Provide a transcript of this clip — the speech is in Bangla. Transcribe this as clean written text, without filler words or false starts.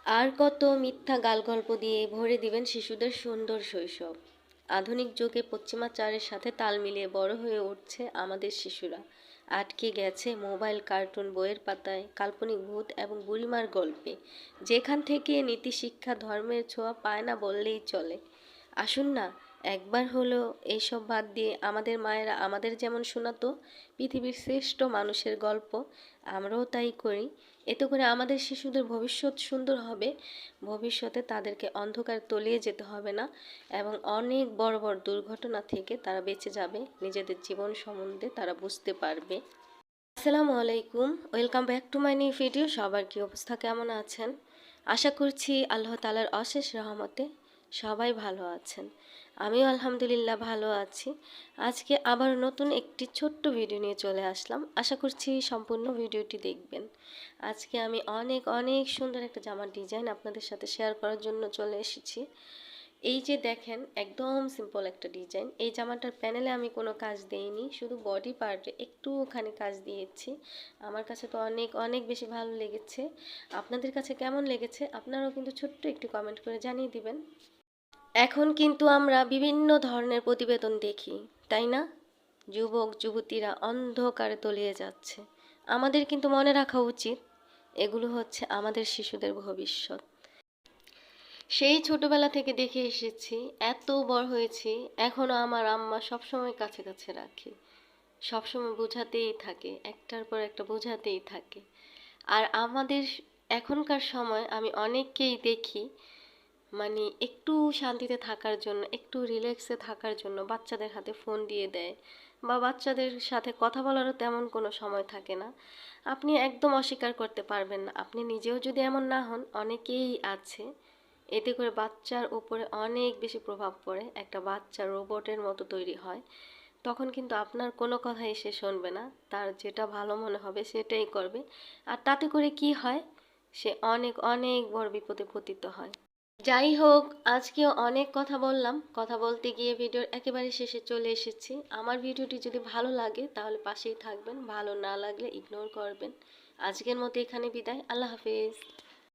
আর কত মিথ্যা গালগল্প দিয়ে ভরে দিবেন শিশুদের সুন্দর শৈশব। আধুনিক যুগে পশ্চিমাচারের সাথে তাল মিলিয়ে বড় হয়ে উঠছে আমাদের শিশুরা। আটকে গেছে মোবাইল, কার্টুন, বইয়ের পাতায়, কাল্পনিক ভূত এবং বুড়িমার গল্পে, যেখান থেকে নীতি শিক্ষা ধর্মের ছোঁয়া পায় না বললেই চলে। আসুন না, একবার হলো এইসব বাদ দিয়ে আমাদের মায়েরা আমাদের যেমন শোনাতো পৃথিবীর শ্রেষ্ঠ মানুষের গল্প, আমরাও তাই করি। এতে করে আমাদের শিশুদের ভবিষ্যৎ সুন্দর হবে। ভবিষ্যতে তাদেরকে অন্ধকার তলিয়ে যেতে হবে না এবং অনেক বড় বড় দুর্ঘটনা থেকে তারা বেঁচে যাবে। নিজেদের জীবন সম্বন্ধে তারা বুঝতে পারবে। আসসালামু আলাইকুম, welcome back to my new video. সবার কি অবস্থা, কেমন আছেন? আশা করছি আল্লাহ তাআলার অশেষ রহমতে সবাই ভালো আছেন। আমিও আলহামদুলিল্লাহ ভালো আছি। আজকে আবার নতুন একটি ছোট্ট ভিডিও নিয়ে চলে আসলাম। আশা করছি সম্পূর্ণ ভিডিওটি দেখবেন। আজকে আমি অনেক অনেক সুন্দর একটা জামার ডিজাইন আপনাদের সাথে শেয়ার করার জন্য চলে এসেছি। এই যে দেখেন, একদম সিম্পল একটা ডিজাইন। এই জামাটার প্যানেলে আমি কোনো কাজ দেইনি, শুধু বডি পার্টে একটুখানি কাজ দিয়েছি। আমার কাছে তো অনেক অনেক বেশি ভালো লেগেছে। আপনাদের কাছে কেমন লেগেছে আপনারাও কিন্তু ছোট্ট একটু কমেন্ট করে জানিয়ে দিবেন। এখন কিন্তু আমরা বিভিন্ন ধরনের প্রতিবেদন দেখি, তাই না? যুবক যুবতীরা অন্ধকারে তলিয়ে যাচ্ছে। আমাদের কিন্তু মনে রাখা উচিত, এগুলো হচ্ছে আমাদের শিশুদের ভবিষ্যৎ। সেই ছোটবেলা থেকে দেখে এসেছি, এত বড় হয়েছি, এখনো আমার আম্মা সবসময় কাছে কাছে রাখে, সবসময় বোঝাতেই থাকে, একটার পর একটা বোঝাতেই থাকে। আর আমাদের এখনকার সময় আমি অনেককেই দেখি, মানে একটু শান্তিতে থাকার জন্য, একটু রিল্যাক্সে থাকার জন্য বাচ্চাদের হাতে ফোন দিয়ে দেয়, বা বাচ্চাদের সাথে কথা বলারও তেমন কোনো সময় থাকে না। আপনি একদম অস্বীকার করতে পারবেন না, আপনি নিজেও যদি এমন না হন, অনেকেই আছে। এতে করে বাচ্চার উপরে অনেক বেশি প্রভাব পড়ে, একটা বাচ্চা রোবটের মতো তৈরি হয়। তখন কিন্তু আপনার কোনো কথাই সে শুনবে না, তার যেটা ভালো মনে হবে সেটাই করবে। আর তাতে করে কি হয়, সে অনেক অনেক বড় বিপদে পতিত হয়। যাই হোক, আজকেও অনেক কথা বললাম, কথা বলতে গিয়ে ভিডিওর একেবারে শেষে চলে এসেছি। আমার ভিডিওটি যদি ভালো লাগে তাহলে পাশেই থাকবেন, ভালো না লাগলে ইগনোর করবেন। আজকের মতো এখানে বিদায়, আল্লাহ হাফেজ।